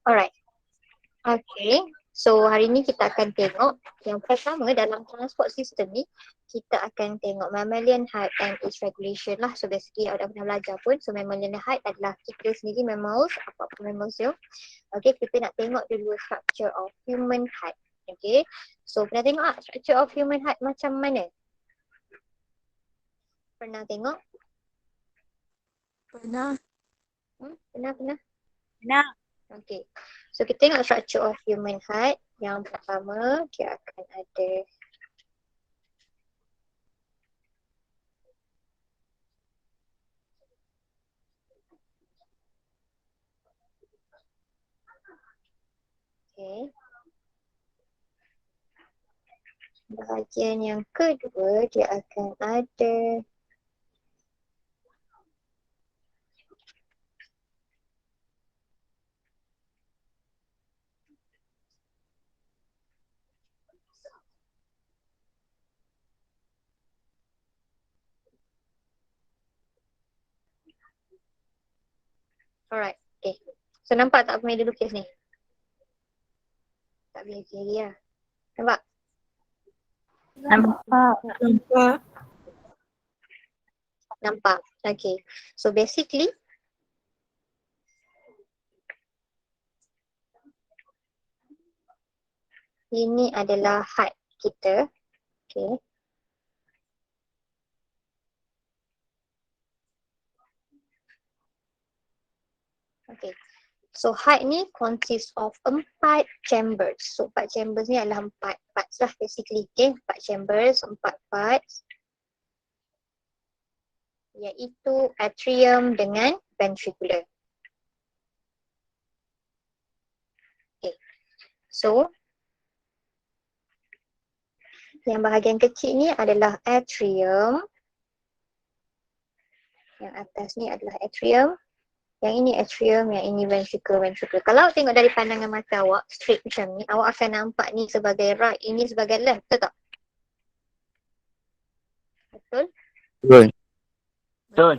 Alright. Okay. So hari ni kita akan tengok yang pertama dalam transport system ni kita akan tengok mammalian height and its regulation lah. So basically ada pernah belajar pun. So mammalian height adalah kita sendiri mammals, apa-apa mammals tu. Okay, kita nak tengok dulu structure of human height. Okay. So pernah tengok tak structure of human height macam mana? Pernah tengok? Pernah. Pernah? Pernah. Okay. So kita tengok structure of human height. Yang pertama dia akan ada bahagian yang kedua dia akan ada alright, okay. So nampak tak apa yang dia lukis ni? Tak boleh kiri lah. Nampak? Nampak. Okay. So basically ini adalah height kita. Okay. Okay. So height ni consists of 4 chambers. So 4 chambers ni adalah 4 parts lah basically. Okay. 4 chambers, 4 parts. Iaitu atrium dengan ventricular. Okay. So yang bahagian kecil ni adalah atrium. Yang atas ni adalah atrium. Yang ini atrium, yang ini ventricle. Kalau tengok dari pandangan mata awak straight macam ni, awak akan nampak ni sebagai right, ini sebagai left, betul tak? Betul? Betul.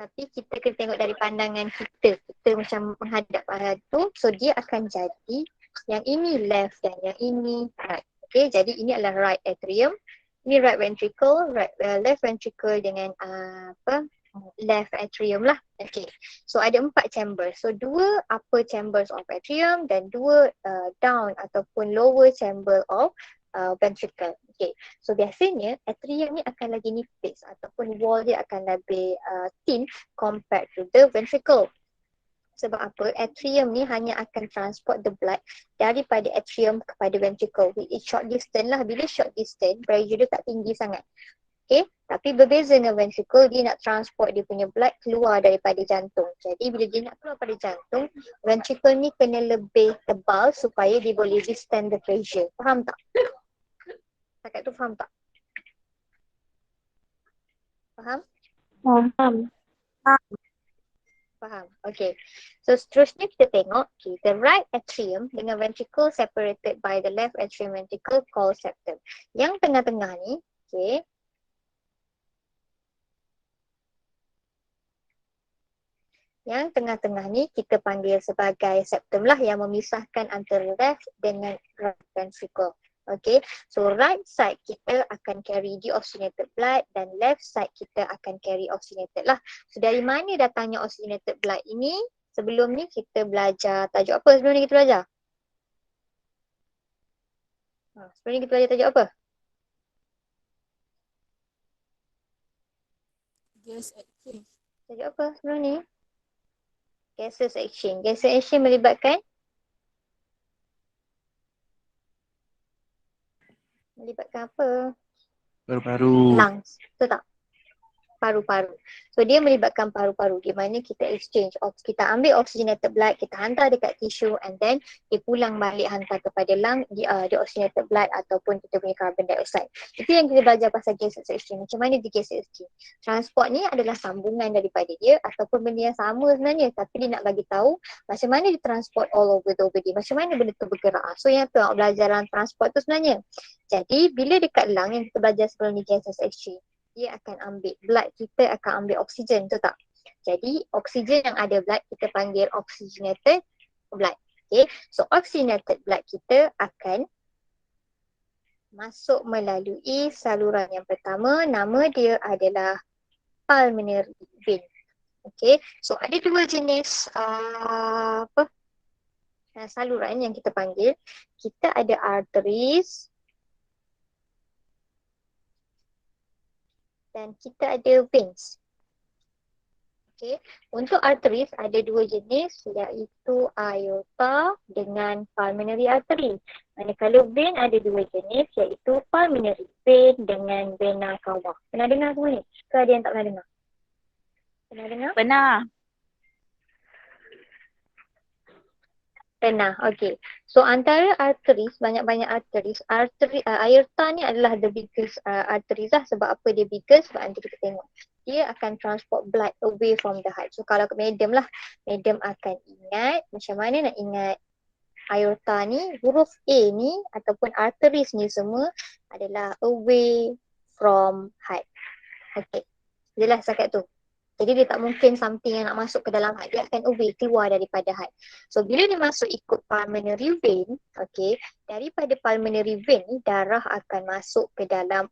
Tapi kita kena tengok dari pandangan kita macam menghadap arah tu, so dia akan jadi yang ini left dan yang ini right. Okay, jadi ini adalah right atrium, ini right ventricle, left ventricle dengan left atrium lah. Okay. So ada 4 chamber. So 2 upper chambers of atrium dan 2 down ataupun lower chamber of ventricle. Okay. So biasanya atrium ni akan lagi nipis ataupun wall dia akan lebih thin compared to the ventricle. Sebab apa? Atrium ni hanya akan transport the blood daripada atrium kepada ventricle. It's short distance lah. Bila short distance, pressure dia tak tinggi sangat. Okay, tapi berbeza dengan ventricle, dia nak transport dia punya blood keluar daripada jantung. Jadi bila dia nak keluar daripada jantung, ventricle ni kena lebih tebal supaya dia boleh withstand the pressure. Faham tak? Setakat tu faham tak? Faham? Faham. Okay. So seterusnya kita tengok, the right atrium dengan ventricle separated by the left atrium ventricle called septum. Yang tengah-tengah ni, okay, yang tengah-tengah ni kita panggil sebagai septum lah yang memisahkan antara left dengan right ventricle. Okay, so right side kita akan carry deoxygenated blood dan left side kita akan carry oxygenated lah. So dari mana datangnya oxygenated blood ini? Sebelum ni kita belajar tajuk apa sebelum ni kita belajar? Sebelum ni kita belajar tajuk apa? Gas exchange. Tajuk apa sebelum ni? Gases exchange. Gases exchange melibatkan apa? Paru-paru. Lungs. Betul tak? Paru-paru. So dia melibatkan paru-paru di mana kita exchange, kita ambil oxygenated blood, kita hantar dekat tisu and then dia pulang balik hantar kepada lung di oxygenated blood ataupun kita punya carbon dioxide. Itu yang kita belajar pasal gases exchange. Macam mana di gases exchange? Transport ni adalah sambungan daripada dia ataupun benda yang sama sebenarnya, tapi dia nak bagi tahu macam mana dia transport all over the body, macam mana benda tu bergerak. So yang tu belajar dalam transport tu sebenarnya. Jadi bila dekat lung yang kita belajar sebelum ni gases exchange, dia akan ambil blood kita akan ambil oksigen, betul tak? Jadi oksigen yang ada blood kita panggil oxygenated blood. Okay, so oxygenated blood kita akan masuk melalui saluran yang pertama, nama dia adalah pulmonary vein. Okay, so ada dua jenis saluran yang kita panggil. Kita ada arteries dan kita ada veins. Okay. Untuk arteries ada dua jenis, iaitu aorta dengan pulmonary artery. Manakala vein ada dua jenis, iaitu pulmonary vein dengan vena cava. Pernah dengar semua ni? Ke ada yang tak pernah dengar? Pernah dengar? Benar. Pernah, okay. So antara arteries, banyak-banyak arteries, aorta ni adalah the biggest arteries lah. Sebab apa dia biggest? Sebab nanti kita tengok. Dia akan transport blood away from the heart. So kalau medium lah, medium akan ingat macam mana nak ingat aorta ni, huruf A ni ataupun arteries ni semua adalah away from heart. Okay, jelas setakat tu. Jadi dia tak mungkin something yang nak masuk ke dalam heart, dia akan away, keluar daripada heart. So bila dia masuk ikut pulmonary vein, okay, daripada pulmonary vein ni darah akan masuk ke dalam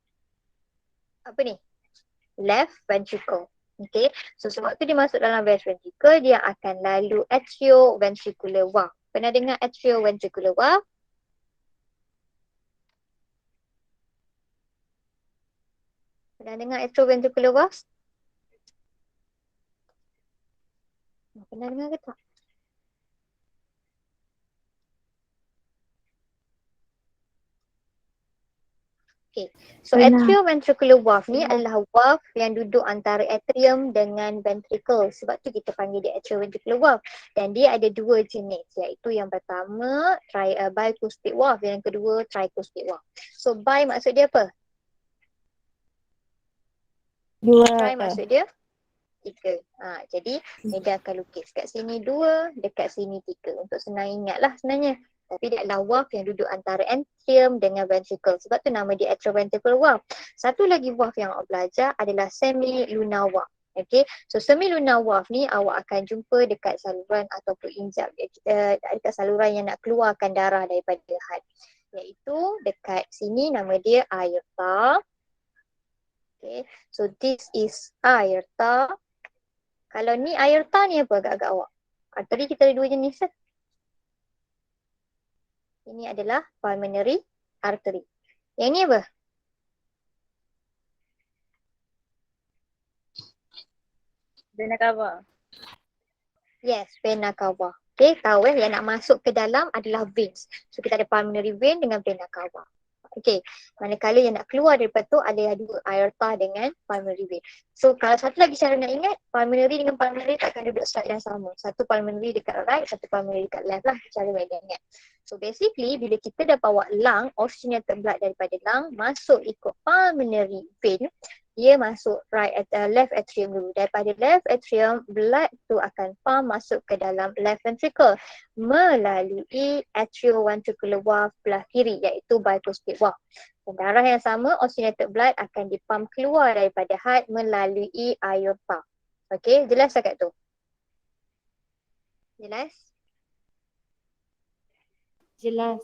apa ni? Left ventricle. Okay, so sebab tu dia masuk dalam left ventricle, dia akan lalu atrioventricular valve. Pernah dengar atrioventricular valve? Pernah dengar atrioventricular valve? Pernah dengar ke tak? Okay. So atrioventricular valve ni adalah valve yang duduk antara atrium dengan ventricle. Sebab tu kita panggil dia atrioventricular valve. Dan dia ada dua jenis, iaitu yang pertama bicuspid valve, yang kedua tricuspid valve. So bi maksud dia apa? Dua. Tri maksud dia tiga. Jadi Nida akan lukis kat sini dua, dekat sini tiga. Untuk senang ingat lah sebenarnya. Tapi dia adalah valve yang duduk antara atrium dengan ventricle. Sebab tu nama dia atrioventricular valve. Satu lagi valve yang awak belajar adalah semilunar valve. Okay, so semilunar valve ni awak akan jumpa dekat saluran ataupun injap dekat saluran yang nak keluarkan darah daripada heart. Iaitu dekat sini nama dia aorta. Okay, so this is aorta. Kalau ni aorta ni apa agak-agak awak? Arteri kita ada dua jenis kan? Ini adalah pulmonary artery. Yang ni apa? Vena cava. Yes, vena cava. Okay, tahu yang nak masuk ke dalam adalah veins. So kita ada pulmonary vein dengan vena cava. Okay, manakala yang nak keluar daripada tu ada dua, aorta dengan pulmonary vein. So kalau satu lagi cara nak ingat, pulmonary dengan pulmonary takkan duduk side yang sama. Satu pulmonary dekat right, satu pulmonary dekat left lah, cara Megan ingat. So basically bila kita dah bawa lung, oxygenated blood daripada lung masuk ikut pulmonary vein, dia masuk left atrium dulu. Daripada left atrium, blood tu akan pump masuk ke dalam left ventricle melalui atrioventricular valve belah kiri, iaitu bicuspid valve. Dan darah yang sama, oxygenated blood akan dipump keluar daripada heart melalui aorta. Okay, jelas tak tu? Jelas? Jelas.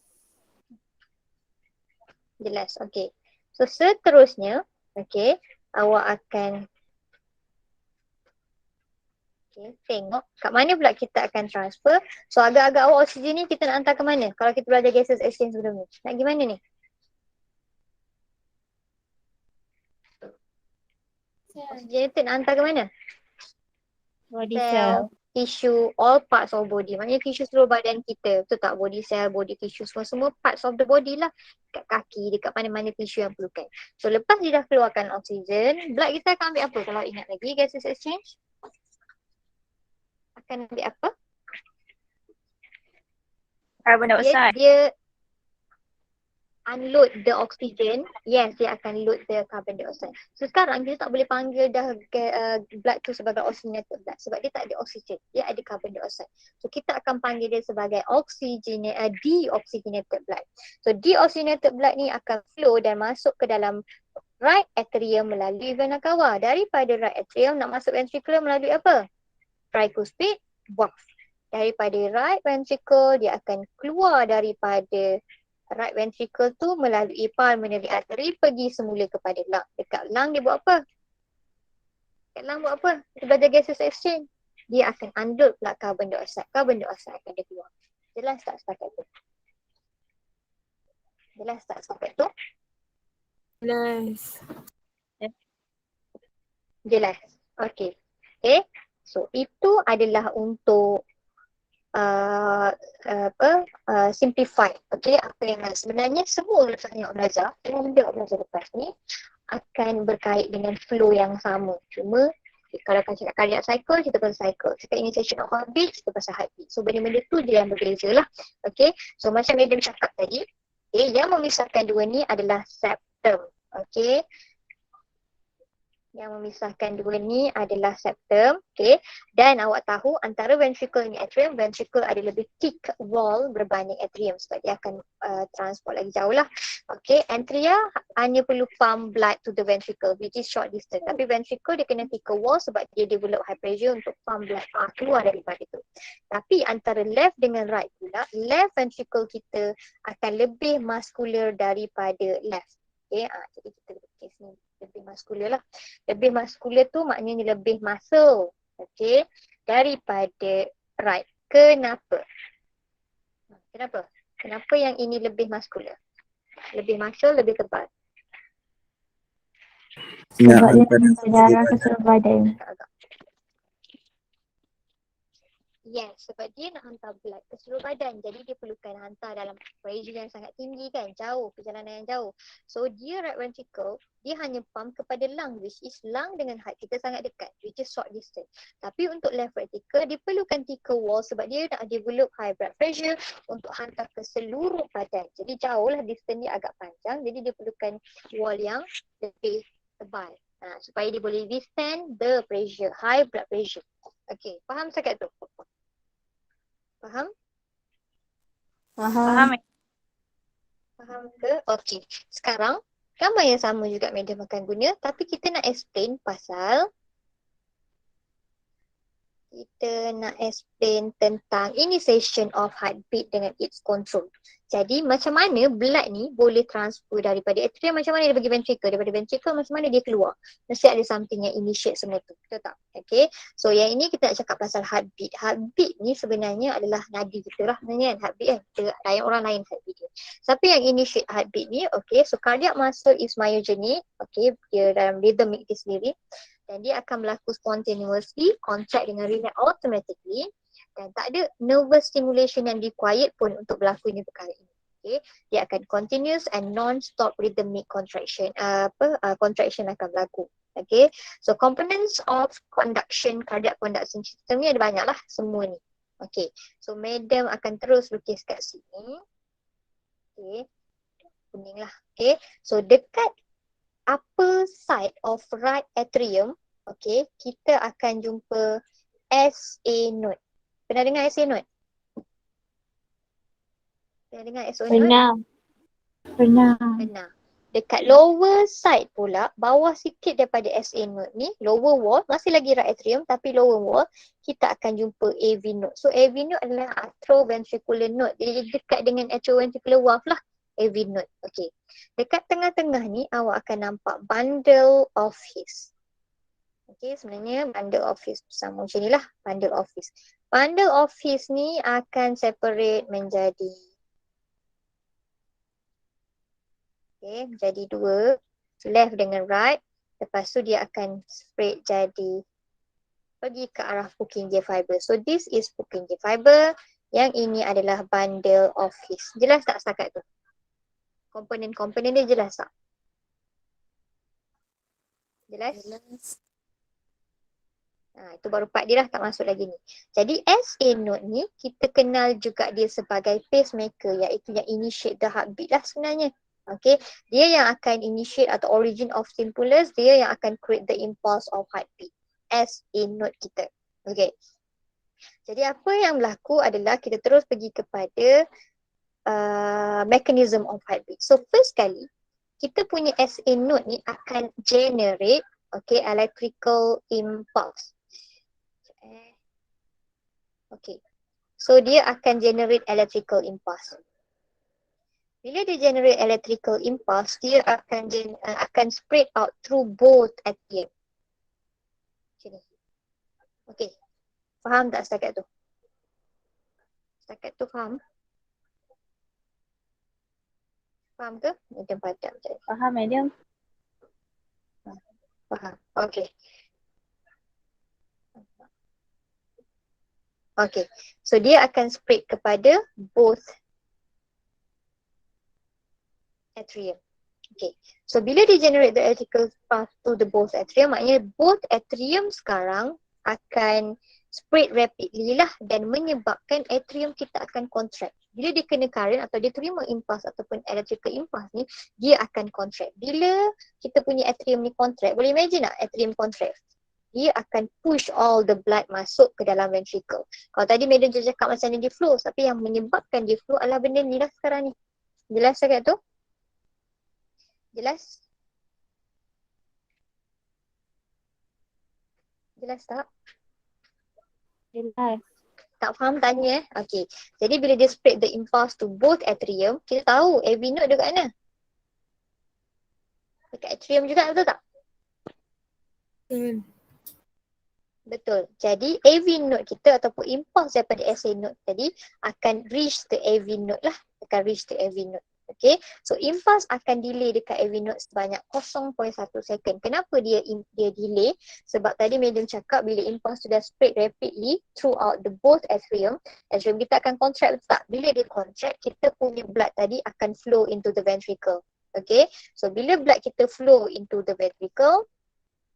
Jelas, okay. So seterusnya, okay, awak akan tengok kat mana pula kita akan transfer. So agak-agak awak oksigen ni kita nak hantar ke mana? Kalau kita belajar gases exchange sebelum ni. Nak pergi mana ni? Oksigen tu nak hantar ke mana? Body Cell, cell. tissue, all parts of body. Maknanya tissue seluruh badan kita. Betul tak? Body cell, body tissue, semua parts of the body lah. Dekat kaki, dekat mana-mana tissue yang perlukan. So lepas dia dah keluarkan oksigen, blood kita akan ambil apa? Kalau ingat lagi gases exchange? Akan ambil apa? Carbon dioxide. Dia unload the oxygen. Yes, dia akan load the carbon dioxide. So sekarang kita tak boleh panggil dah blood tu sebagai oxygenated blood sebab dia tak ada oksigen. Dia ada carbon dioxide. So kita akan panggil dia sebagai deoxygenated blood. So deoxygenated blood ni akan flow dan masuk ke dalam right atrium melalui vena cava. Daripada right atrium nak masuk ventricular melalui apa? Tricuspid valve. daripada right ventricle, dia akan keluar daripada right ventricle tu melalui pulmonary artery pergi semula kepada lung. Dekat lung dia buat apa? Dekat lung buat apa? Dia belajar gaseous exchange. Dia akan andul pula carbon dioxide. Carbon dioxide akan dia keluar. Jelas tak setakat tu? Jelas tak setakat tu? Jelas. Jelas. Okay. Okay. So itu adalah untuk simplify. Okay. Apa yang sebenarnya semua urusan yang belajar, yang belajar lepas ni akan berkait dengan flow yang sama. Cuma kalau kita cakap cardiac cycle, kita pasal cycle. Cakap initiation of heartbeat, kita pasal heartbeat. So benda-benda tu je yang berbeza lah. Okay. So macam Madam cakap tadi, yang memisahkan dua ni adalah septum. Okay. Yang memisahkan dua ni adalah septum. Okay. Dan awak tahu antara ventricle ni atrium, ventricle ada lebih thick wall berbanding atrium sebab dia akan transport lagi jauh lah. Okay. Atria hanya perlu pump blood to the ventricle which is short distance. Tapi ventricle dia kena thicker wall sebab dia develop high pressure untuk pump blood keluar daripada tu. Tapi antara left dengan right pula, left ventricle kita akan lebih muscular daripada left. Okay. Jadi kita case ni lebih muscular lah. Lebih muscular tu maknanya lebih muscle. Okay. Daripada right. Kenapa? Kenapa? Kenapa yang ini lebih muscular? Lebih muscle, lebih tebal. Sebab dia hantar darah ke seluruh badan. Yes, sebab dia nak hantar blood ke seluruh badan. Jadi dia perlukan hantar dalam pressure yang sangat tinggi kan. Jauh, perjalanan yang jauh. So dia right ventricle, dia hanya pump kepada lung which is lung dengan heart kita sangat dekat. Which is short distance. Tapi untuk left ventricle, dia perlukan thicker wall sebab dia nak develop high blood pressure untuk hantar ke seluruh badan. Jadi jauh lah distance dia agak panjang. Jadi dia perlukan wall yang lebih tebal. Supaya dia boleh withstand the pressure, high blood pressure. Okay, faham cakap tu? Faham? Faham. Faham ke? Okay. Sekarang, gambar yang sama juga Madam akan guna. Tapi kita nak explain pasal tentang initiation of heartbeat dengan its control. Jadi macam mana blood ni boleh transfer daripada atrium, macam mana dia pergi ventricle, daripada ventricle macam mana dia keluar. Mesti ada something yang initiate semua tu. Betul tak? Okay. So yang ini kita nak cakap pasal heartbeat. Heartbeat ni sebenarnya adalah nadi kita lah sebenarnya kan. Heartbeat kan. Kita, orang lain heartbeat dia. Tapi yang initiate heartbeat ni, okay. So cardiac muscle is myogenic. Okay. Dia dalam rhythmic dia sendiri. Dan dia akan berlaku spontaneously, contract dengan relax automatically. Dan tak ada nervous stimulation yang required pun untuk berlakunya perkara ini. Okay. Dia akan continuous and non-stop rhythmic contraction. Contraction akan berlaku. Okay. So components of conduction, cardiac conduction system ni ada banyak lah semua ni. Okay. So Madam akan terus lukis kat sini. Okay. Kuning lah. Okay. So dekat upper side of right atrium, okay, kita akan jumpa SA node. Pernah dengar SA node? Pernah dengar SA node? Pernah. Dekat lower side pula, bawah sikit daripada SA node ni, lower wall, masih lagi right atrium tapi lower wall, kita akan jumpa AV node. So AV node adalah atrioventricular node. Dia dekat dengan atrioventricular valve lah. AV node. Okay. Dekat tengah-tengah ni awak akan nampak bundle of His. Okay, sebenarnya bundle of His sama macam ni lah. Bundle of His. Bundle of His ni akan separate menjadi jadi dua. Left dengan right. Lepas tu dia akan spread jadi pergi ke arah Purkinje fiber. So this is Purkinje fiber. Yang ini adalah bundle of His. Jelas tak setakat tu? Komponen-komponen dia jelas tak? Jelas? Itu baru part dia lah, tak masuk lagi ni. Jadi SA node ni kita kenal juga dia sebagai pacemaker, iaitu yang initiate the heartbeat lah sebenarnya. Okay, dia yang akan initiate atau origin of stimulus, dia yang akan create the impulse of heartbeat. SA node kita. Okay. Jadi apa yang berlaku adalah kita terus pergi kepada mechanism of heartbeat. So first kali kita punya SA node ni akan generate electrical impulse. Okay. So dia akan generate electrical impulse. Bila dia generate electrical impulse, dia akan spread out through both atrium. Macam ni. Okay. Faham tak setakat tu? Setakat tu faham? Faham ke? Macam padam macam ni. Faham, madam? Faham. Okay. Okay. So dia akan spread kepada both atrium. Okay. So bila dia generate the electrical path to the both atrium, maknanya both atrium sekarang akan spread rapidly lah dan menyebabkan atrium kita akan contract. Bila dia kena current atau dia terima impulse ataupun electrical impulse ni, dia akan contract. Bila kita punya atrium ni contract, boleh imagine tak atrium contract? Dia akan push all the blood masuk ke dalam ventricle. Kalau tadi madam cakap macam ni dia flow, tapi yang menyebabkan dia flow adalah benda ni lah sekarang ni. Jelas sangat tu? Jelas? Jelas tak? Jelas. Tak faham tanya Okay. Jadi bila dia spread the impulse to both atrium, kita tahu AV node dekat mana? Dekat atrium juga, betul tak? Betul. Jadi AV node kita ataupun impulse daripada SA node tadi akan reach the AV node lah. Akan reach the AV node. Okay. So impulse akan delay dekat AV node sebanyak 0.1 second. Kenapa dia delay? Sebab tadi madam cakap bila impulse sudah spread rapidly throughout the both atrium kita akan contract, tak? Bila dia contract, kita punya blood tadi akan flow into the ventricle. Okay. So bila blood kita flow into the ventricle,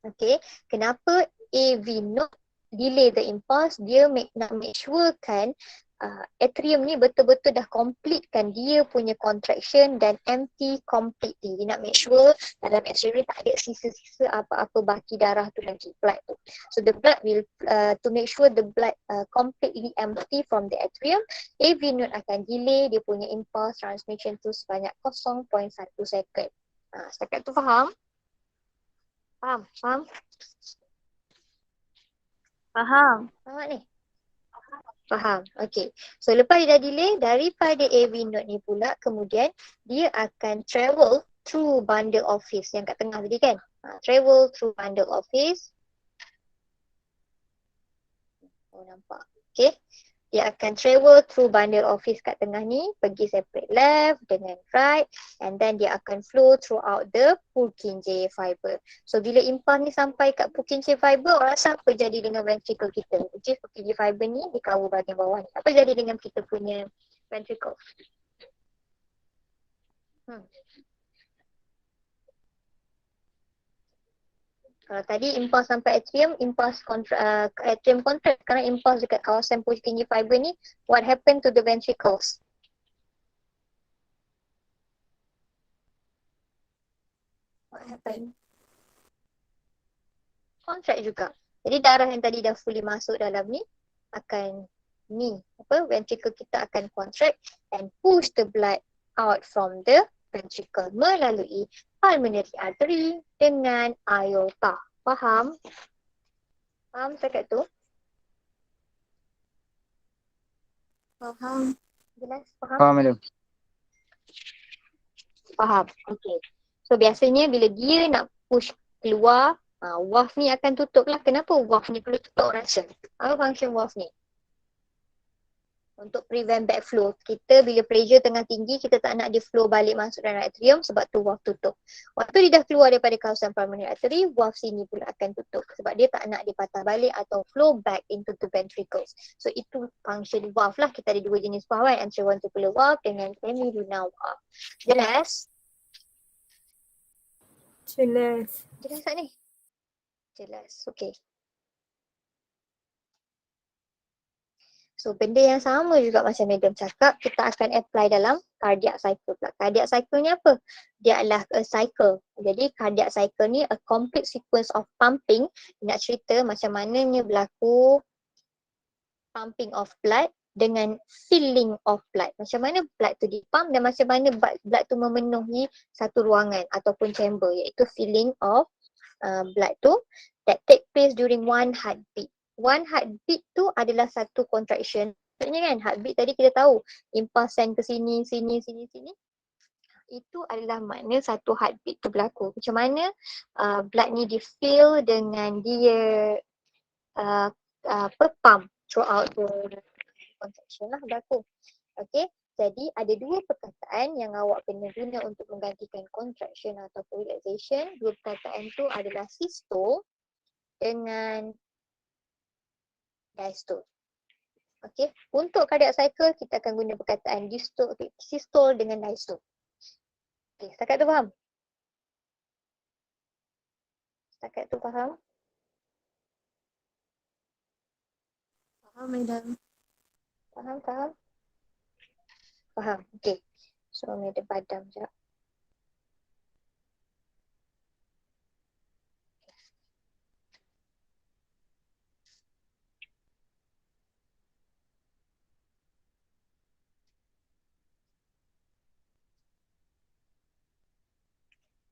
okay, kenapa AV node delay the impulse? Dia nak make sure kan atrium ni betul-betul dah completekan dia punya contraction dan empty completely. Dia nak make sure dalam atrium ni tak ada sisa-sisa apa-apa baki darah tu lagi, blood tu. So the blood will, to make sure the blood completely empty from the atrium, AV node akan delay dia punya impulse transmission tu sebanyak 0.1 second. Setakat tu faham? Faham? Faham? Faham. Faham ni? Faham. Okay. So lepas dia dah delay, daripada AV node ni pula kemudian dia akan travel through bundle of his yang kat tengah tadi kan. Travel through bundle of his. Oh nampak. Okay. Dia akan travel through bundle of his kat tengah ni, pergi separate left dengan right, and then dia akan flow throughout the Purkinje fiber. So bila impulse ni sampai kat Purkinje fiber, orang rasa apa jadi dengan ventricle kita? Which is Purkinje fiber ni di cover bahagian bawah ni. Apa jadi dengan kita punya ventricle? Kalau tadi impulse sampai atrium, atrium contract. Sekarang impulse dekat kawasan Purkinje fiber ni, what happened to the ventricles? What happened? Contract juga. Jadi darah yang tadi dah fully masuk dalam ni akan ventricle kita akan contract and push the blood out from the ventricle melalui pulmonary artery dengan aorta. Faham? Faham setakat tu? Faham? Jelas? Faham? Faham madam. Faham. Okay. So biasanya bila dia nak push keluar, valve ni akan tutup lah. Kenapa valve ni perlu tutup rasa? Apa function valve ni? Untuk prevent backflow. Kita bila pressure tengah tinggi, kita tak nak dia flow balik masuk dalam atrium, sebab tu valve tutup. Waktu dia dah keluar daripada kawasan pulmonary artery, valve sini pula akan tutup. Sebab dia tak nak dia patah balik atau flow back into the ventricles. So itu function valve lah. Kita ada dua jenis valve kan, anteroventricular valve dengan semilunar valve. Jelas? Jelas. Jelas tak ni? Jelas. Okay. So benda yang sama juga macam madam cakap, kita akan apply dalam cardiac cycle pula. Cardiac cycle ni apa? Dia adalah a cycle. Jadi cardiac cycle ni a complete sequence of pumping. Nak cerita macam mananya berlaku pumping of blood dengan filling of blood. Macam mana blood tu dipump dan macam mana blood tu memenuhi satu ruangan ataupun chamber, iaitu filling of blood tu that take place during one heartbeat. One heartbeat tu adalah satu contraction Maksudnya kan heartbeat tadi kita tahu impuls send ke sini, sini, sini, sini. Itu adalah makna satu heartbeat tu berlaku. Macam mana blood ni di fill dengan dia pump throughout the contraction lah berlaku. Okay. Jadi ada dua perkataan yang awak kena guna untuk menggantikan contraction atau relaxation. Dua perkataan tu adalah systole dengan diastole. Okay. Untuk cardiac cycle kita akan guna perkataan systole dengan diastole. Okay. Setakat tu faham? Setakat tu faham? Faham, Madam. Faham? Faham? Faham. Okay. So, ni ada padam sekejap.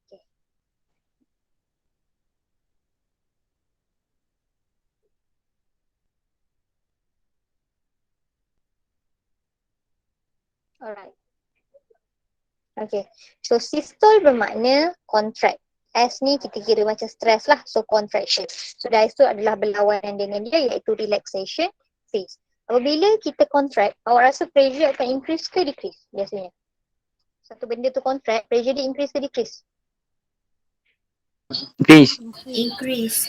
Okay. Alright. Okay. So, systole bermakna contract. S ni kita kira macam stress lah. So, contraction. So, diastole adalah berlawanan dengan dia iaitu relaxation phase. Apabila kita contract, awak rasa pressure akan increase ke decrease biasanya? Satu benda tu contract, pressure dia increase ke decrease? Increase. Increase.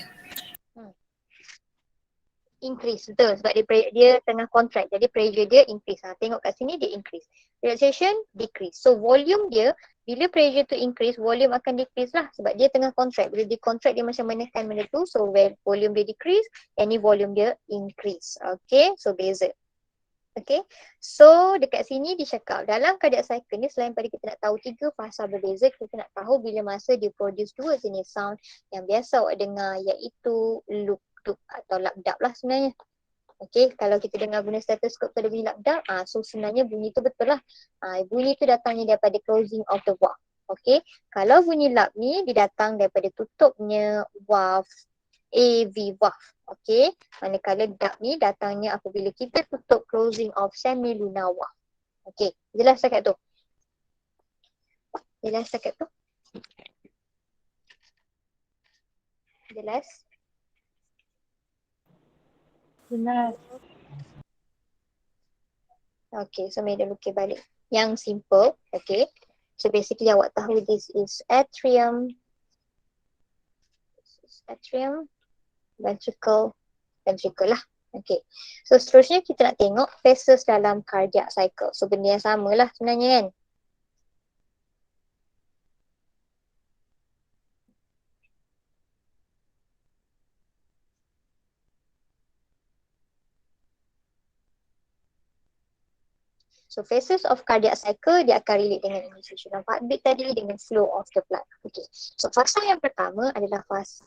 Increase, betul. Sebab dia tengah contract. Jadi pressure dia increase. Tengok kat sini dia increase. Relaxation, decrease. So volume dia, bila pressure tu increase, volume akan decrease lah. Sebab dia tengah contract. Bila dia contract, dia macam menekan benda tu. So volume dia decrease, yang ni volume dia increase. Okay, so beza. Okay, so dekat sini dia cakap dalam cardiac cycle ni selain pada kita nak tahu 3 fasa berbeza, kita nak tahu bila masa dia produce 2 jenis sound yang biasa awak dengar iaitu loop atau lap-dap lah sebenarnya. Okay, kalau kita dengar guna stetoskop pada bunyi lap-dap, so sebenarnya bunyi tu betul lah. Bunyi tu datangnya daripada closing of the valve. Okay, kalau bunyi lap ni dia datang daripada tutupnya valve AV valve. Okay, manakala dap ni datangnya apabila kita tutup closing of semilunar valve. Okay, jelas setakat tu? Jelas setakat tu? Jelas? Jelas. Okay, so Madam lukis balik. Yang simple, okay. So basically awak tahu this is atrium. This is atrium, ventricle lah. Okay. So seterusnya kita nak tengok phases dalam cardiac cycle. So benda yang sama lah sebenarnya kan. So phases of cardiac cycle dia akan relate dengan initiation of heartbeat tadi dengan flow of the blood. Okay. So fasa yang pertama adalah fasa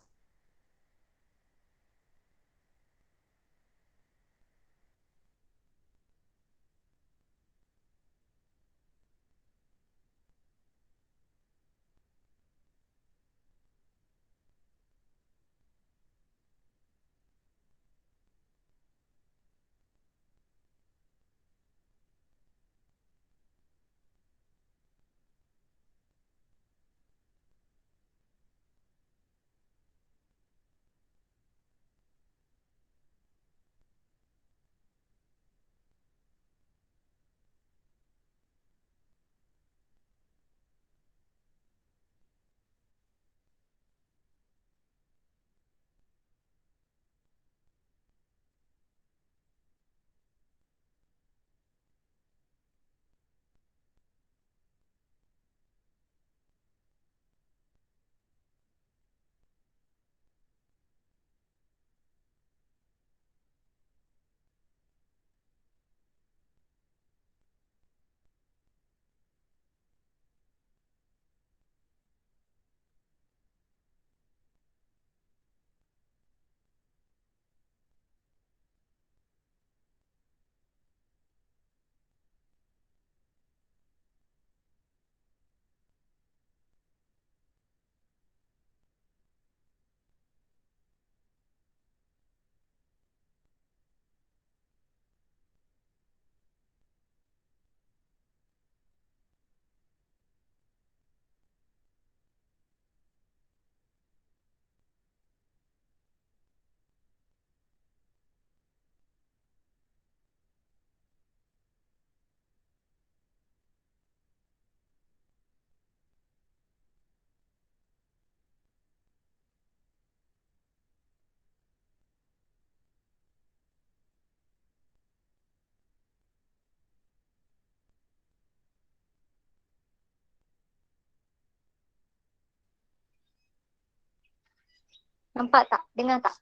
Nampak tak? Dengar tak?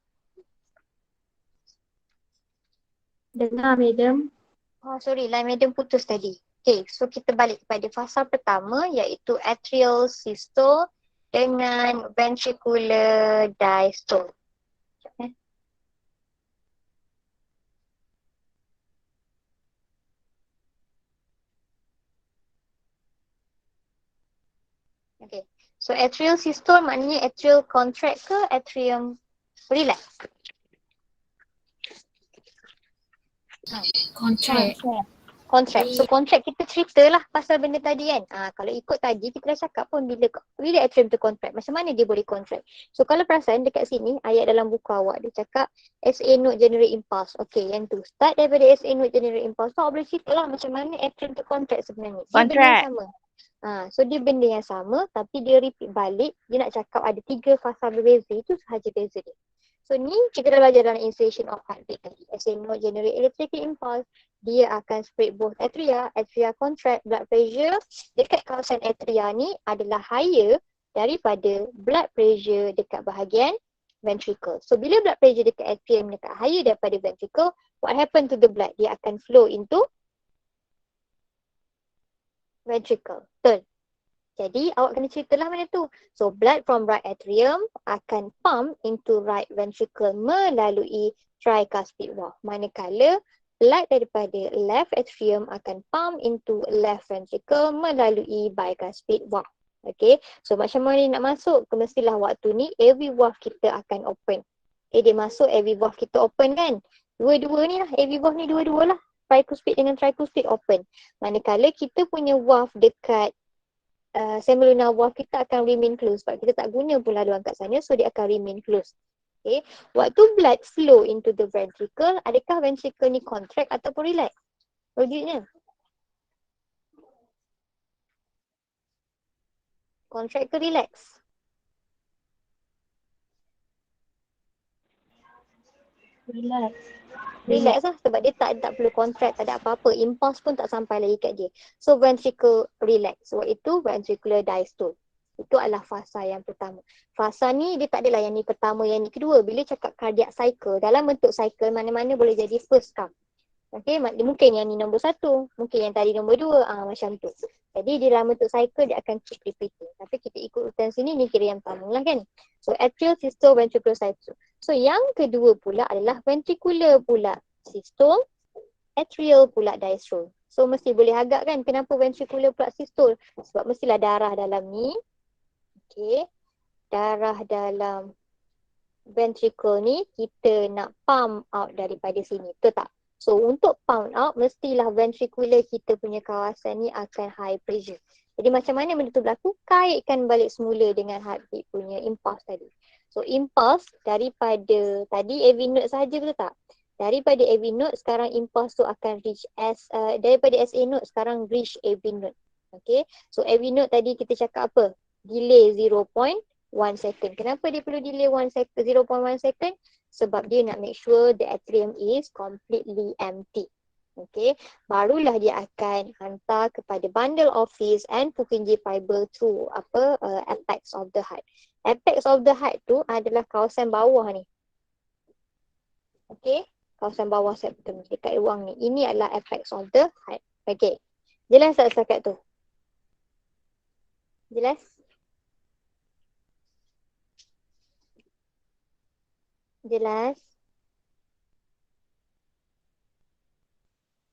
Dengar, madam. Oh, sorry, line madam putus tadi. Okay, so kita balik kepada fasa pertama iaitu atrial systole dengan ventricular diastole. Okay, so atrial systole maknanya atrial contract ke atrium relax? Contract. Contract. So contract kita ceritalah pasal benda tadi kan. Kalau ikut tadi kita dah cakap pun bila atrium tu contract, macam mana dia boleh contract. So kalau perasan dekat sini ayat dalam buku awak dia cakap SA node generate impulse. Okay, yang tu start daripada SA node generate impulse. So boleh ceritalah macam mana atrium tu contract sebenarnya. Dia benda yang sama. So dia benda yang sama tapi dia repeat balik. Dia nak cakap ada 3 fasa berbeza, itu sahaja beza dia. So ni kita dah belajar dalam initiation of heartbeat tadi. SA node generate electrical impulse. Dia akan spread both atria contract, blood pressure dekat kawasan atria ni adalah higher daripada blood pressure dekat bahagian ventricle. So bila blood pressure dekat atrium dekat higher daripada ventricle, what happen to the blood? Dia akan flow into ventricle. Betul? Jadi awak kena ceritalah mana tu. So blood from right atrium akan pump into right ventricle melalui tricuspid valve. Manakala blood daripada left atrium akan pump into left ventricle melalui bicuspid valve. Okay, so macam mana nak masuk? Mestilah waktu ni AV valve kita akan open. Dia masuk AV valve kita open kan? Dua-dua ni lah, AV valve ni dua-dua lah. Tricuspid dengan tricuspid open. Manakala kita punya valve dekat semilunar valve kita akan remain closed sebab kita tak guna pun laluan kat sana, so dia akan remain closed. Okay. Waktu blood flow into the ventricle, adakah ventricle ni contract ataupun relax? Logiknya. Contract ke relax? Relax. Relax lah sebab dia tak perlu contract, tak ada apa-apa. Impulse pun tak sampai lagi kat dia. So ventricle relax. Sebab itu ventricular diastole. Itu adalah fasa yang pertama. Fasa ni dia tak adalah yang ni pertama, yang ni kedua. Bila cakap cardiac cycle, dalam bentuk cycle mana-mana boleh jadi first come. Okay, mungkin yang ni nombor 1, mungkin yang tadi nombor 2, macam tu. Jadi di dalam bentuk cycle dia akan keep repeating. Tapi kita ikut urutan sini, ni kira yang pertama lah kan. So atrial systole, ventricular systole. So yang kedua pula adalah ventricular pula systole, atrial pula diastole. So mesti boleh agak kan kenapa ventricular pula systole? Sebab mestilah darah dalam ni. Okay, darah dalam ventricle ni kita nak pump out daripada sini. Betul tak? So untuk pump out mestilah ventricular kita punya kawasan ni akan high pressure. Jadi macam mana benda tu berlaku? Kaitkan balik semula dengan heartbeat punya impulse tadi. So impulse daripada tadi AV node sahaja, betul tak? Daripada AV node sekarang impulse tu akan reach daripada SA node sekarang reach AV node. Okay. So AV node tadi kita cakap apa? Delay 0.1 second. Kenapa dia perlu delay 0.1 second? Sebab dia nak make sure the atrium is completely empty. Okay, barulah dia akan hantar kepada bundle of His and Purkinje fiber through apex of the heart. Apex of the heart tu adalah kawasan bawah ni. Okay, kawasan bawah septum dekat ruang ni. Ini adalah apex of the heart. Okay, jelas tak setakat tu? Jelas? Jelas?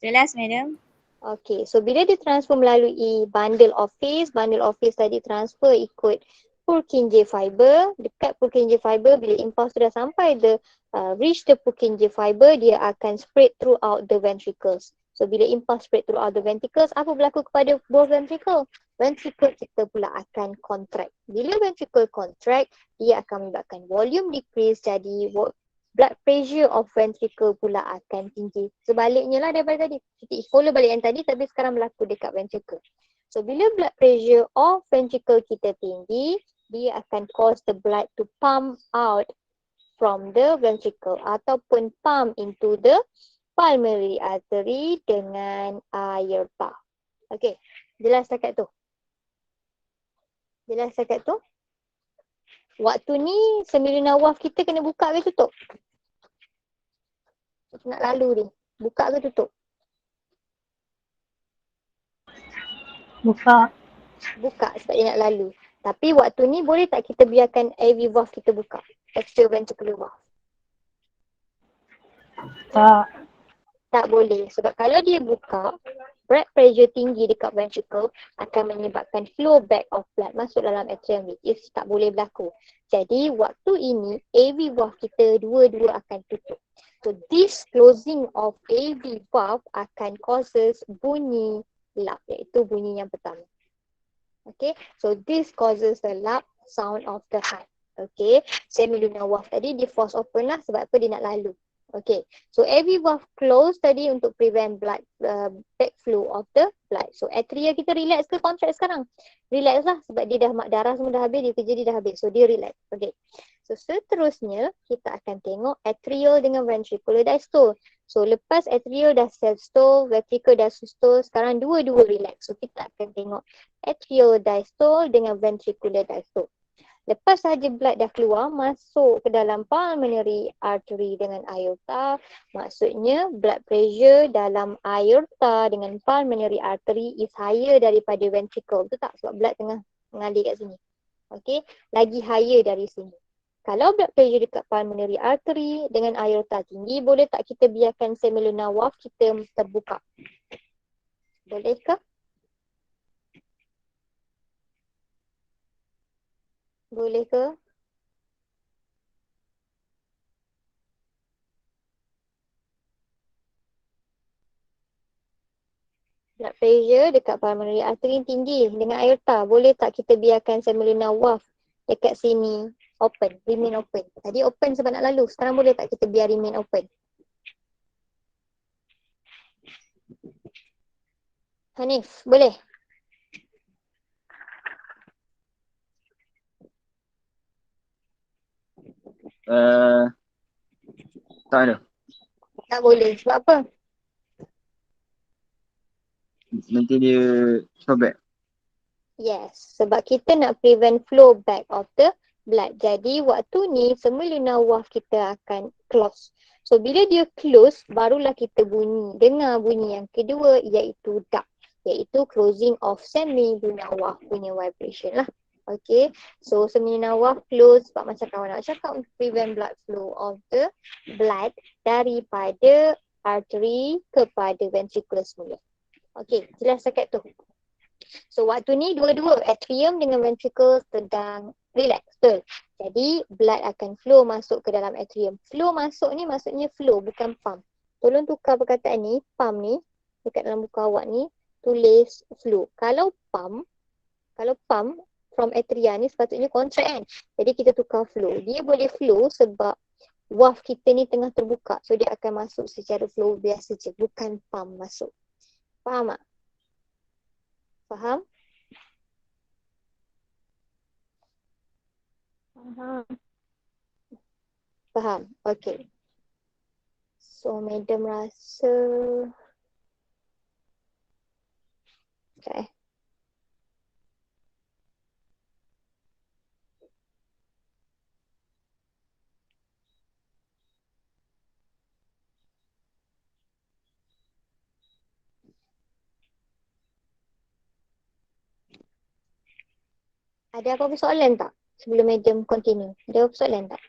Jelas, madam. Okay, so bila dia transfer melalui bundle of His tadi transfer ikut Purkinje fiber. Dekat Purkinje fiber, bila impulse tu dah sampai reach the Purkinje fiber, dia akan spread throughout the ventricles. So bila impulse spread throughout the ventricles, apa berlaku kepada both ventricle? Ventricle kita pula akan contract. Bila ventricle contract, dia akan menyebabkan volume decrease, jadi blood pressure of ventricle pula akan tinggi. Sebaliknya lah daripada tadi. Kita follow balik yang tadi tapi sekarang berlaku dekat ventricle. So bila blood pressure of ventricle kita tinggi, dia akan cause the blood to pump out from the ventricle ataupun pump into the pulmonary artery dengan air bah. Okay, jelas dekat tu? Jelas dekat tu? Waktu ni semiluna waf kita kena buka ke tutup? Nak lalu ni. Buka ke tutup? Buka. Buka sebab dia nak lalu. Tapi waktu ni boleh tak kita biarkan AV valve kita buka? Extraventricular valve. Tak. Tak boleh. Sebab kalau dia buka, blood pressure tinggi dekat ventricle akan menyebabkan flow back of blood masuk dalam atrium, which is tak boleh berlaku. Jadi waktu ini AV valve kita dua-dua akan tutup. So this closing of AV valve akan causes bunyi lap, iaitu bunyi yang pertama. Okay, so this causes the lap sound of the heart. Okay, semilunar valve tadi dia force open lah sebab apa dia nak lalu. Okay, so AV valve close tadi untuk prevent blood backflow of the blood. So atria kita relax ke contract sekarang? Relax lah sebab dia dah darah semua dah habis, dia kerja dia dah habis. So dia relax. Okay, so seterusnya kita akan tengok atrial dengan ventricular diastole. So lepas atrial dah self-stole, ventricle dah systole, sekarang dua-dua relax. So kita akan tengok atrial diastole dengan ventricular diastole. Lepas sahaja blood dah keluar, masuk ke dalam pulmonary artery dengan aorta. Maksudnya blood pressure dalam aorta dengan pulmonary artery is higher daripada ventricle. Betul tak? Sebab blood tengah mengalir kat sini. Okay, lagi higher dari sini. Kalau blood pressure dekat pulmonary artery dengan aorta tinggi, boleh tak kita biarkan semilunar valve kita terbuka? Boleh ke? Boleh ke? Blood pressure dekat pulmonary artery tinggi dengan aorta. Boleh tak kita biarkan semilunar valve dekat sini open, remain open. Tadi open sebab nak lalu. Sekarang boleh tak kita biar remain open? Hanif, boleh? Tak ada. Tak boleh. Sebab apa? Nanti dia sobek. Yes, sebab kita nak prevent flow back of the blood. Jadi waktu ni semilunar valve kita akan close. So bila dia close, barulah kita dengar bunyi yang kedua iaitu duct, iaitu closing of semilunar valve punya vibration lah. Okay, so semilunar valve close sebab macam kawan nak cakap untuk prevent blood flow of the blood daripada artery kepada ventricle semula. Okay, jelas dekat tu. So waktu ni dua-dua atrium dengan ventricle sedang relax, betul? Jadi blood akan flow masuk ke dalam atrium. Flow masuk ni maksudnya flow, bukan pump. Tolong tukar perkataan ni, pump ni dekat dalam buku awak ni tulis flow. Kalau pump from atria ni sepatutnya contract kan. Jadi kita tukar flow. Dia boleh flow sebab valve kita ni tengah terbuka. So dia akan masuk secara flow biasa je, bukan pump masuk. Faham tak? Faham? Faham? Okay. So, madam rasa... Okay. Ada apa-apa soalan tak? Sebelum madam continue. Ada apa soalan tak?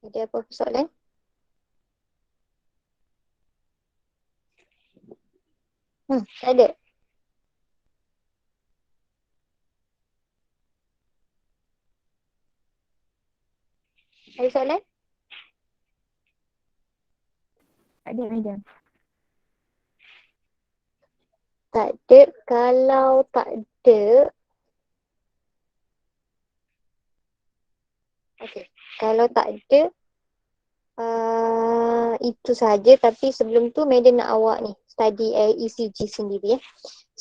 Ada apa-apa soalan? Tak ada. Ada soalan? Tak ada, madam. Tak ada. Kalau tak ada, okay. Kalau tak ada, itu saja. Tapi sebelum tu, madam nak awak ni study ECG sendiri ya.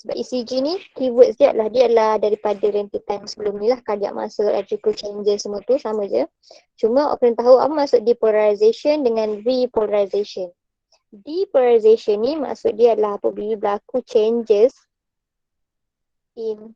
Sebab ECG ni, keywords dia adalah daripada rentitan sebelum ni lah. Cardiac muscle, electrical changes semua tu sama je. Cuma awak kena tahu apa maksud depolarization dengan repolarization. Depolarization ni maksud dia adalah apabila berlaku changes in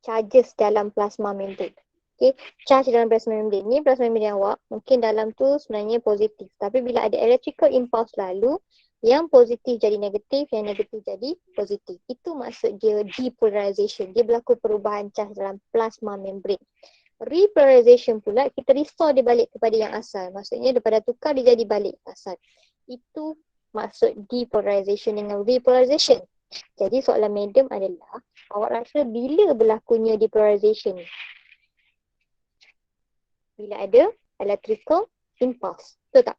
charges dalam plasma membrane. Okay, charge dalam plasma membrane ni, plasma membrane awak mungkin dalam tu sebenarnya positif. Tapi bila ada electrical impulse lalu, yang positif jadi negatif, yang negatif jadi positif. Itu maksud dia depolarization. Dia berlaku perubahan charge dalam plasma membrane. Repolarization pula, kita restore dia balik kepada yang asal. Maksudnya daripada tukar dia jadi balik asal. Itu maksud depolarization dengan repolarization. Jadi soalan medium adalah, awak rasa bila berlakunya depolarization ni? Bila ada electrical impulse. Betul tak?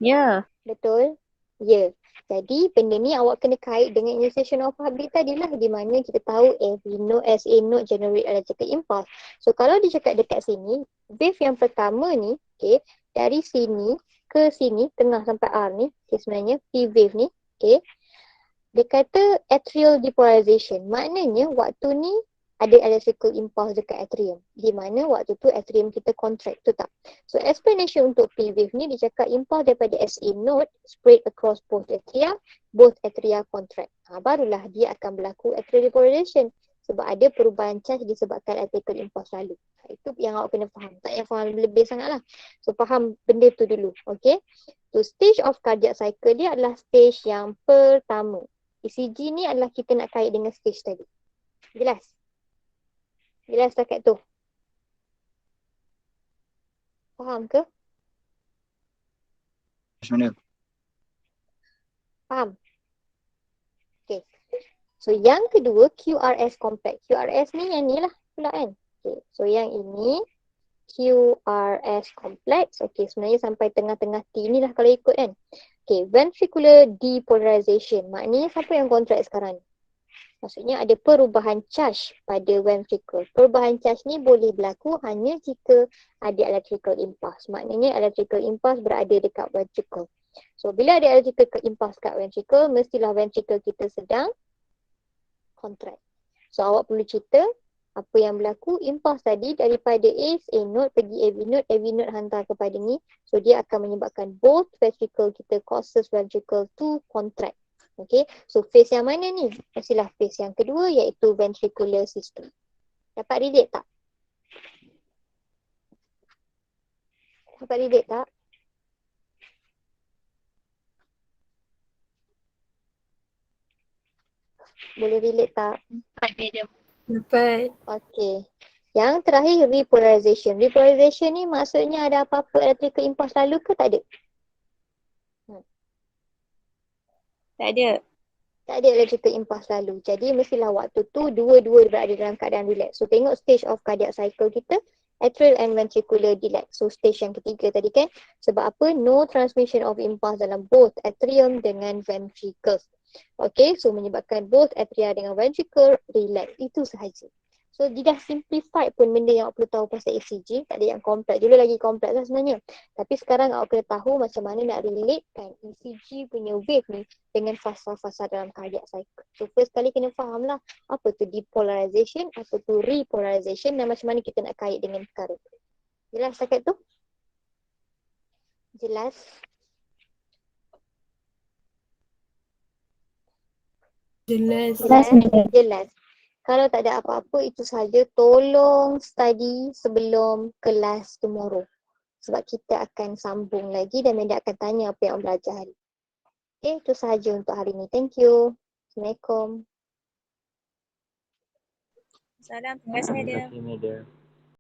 Ya. Betul? Ya. Jadi benda ni awak kena kait dengan initiation of heartbeat tadilah, di mana kita tahu every node SA node generate electrical impulse. So kalau dia cakap dekat sini, wave yang pertama ni, okay, dari sini ke sini, tengah sampai R ni, okay, sebenarnya P wave ni, okay, dia kata atrial depolarization. Maknanya waktu ni ada electrical impulse dekat atrium. Di mana waktu tu atrium kita contract, tu tak? So explanation untuk P wave ni, dia cakap impulse daripada SA node spread across both atria contract. Barulah dia akan berlaku atrial depolarization. Sebab ada perubahan charge disebabkan electrical impulse lalu. Itu yang awak kena faham. Tak payah faham lebih sangat lah. So faham benda tu dulu. Okay. So stage of cardiac cycle dia adalah stage yang pertama. ECG ni adalah kita nak kait dengan stage tadi. Jelas? Jelas setakat tu? Faham ke? Macam mana? Faham? Okay. So yang kedua QRS complex. QRS ni yang ni lah pula kan. Okay. So yang ini QRS complex. Okay, sebenarnya sampai tengah-tengah T ni lah kalau ikut kan. Okay, ventricular depolarization. Maknanya siapa yang contract sekarang? Maksudnya ada perubahan charge pada ventricle. Perubahan charge ni boleh berlaku hanya jika ada electrical impulse. Maknanya electrical impulse berada dekat ventricle. So bila ada electrical impulse kat ventricle, mestilah ventricle kita sedang contract. So awak perlu cerita apa yang berlaku. Impulse tadi daripada SA node pergi AV node hantar kepada ni. So dia akan menyebabkan both ventricle kita, causes ventricle to contract. Okay, so phase yang mana ni? Mestilah phase yang kedua, iaitu ventricular system. Dapat relate tak? Dapat relate tak? Boleh relate tak? Dapat. Okay. Yang terakhir repolarization. Repolarization ni maksudnya ada apa-apa electrical impulse lalu ke tak ada? Tak ada. Tak ada electrical impulse lalu. Jadi mestilah waktu tu dua-dua berada dalam keadaan relax. So tengok stage of cardiac cycle kita, atrial and ventricular delay. So stage yang ketiga tadi kan. Sebab apa? No transmission of impulse dalam both atrium dengan ventricles. Okay, so menyebabkan both atria dengan ventricle relax. Itu sahaja. So dia dah simplified pun benda yang awak perlu tahu pasal ECG. Tak ada yang kompleks. Dulu lagi kompleks lah sebenarnya. Tapi sekarang awak kena tahu macam mana nak relatekan ECG punya wave ni dengan fasa-fasa dalam cardiac cycle. So first kali kena faham lah apa tu depolarization, apa tu repolarization dan macam mana kita nak kait dengan perkara. Jelas setakat tu? Jelas? Jelas. Jelas, Madam. Jelas. Kalau tak ada apa-apa, itu sahaja. Tolong study sebelum kelas tomorrow. Sebab kita akan sambung lagi dan Menda akan tanya apa yang belajar hari. Okay, itu sahaja untuk hari ini. Thank you. Assalamualaikum. Salam. Terima kasih, Madam. Terima kasih, Madam.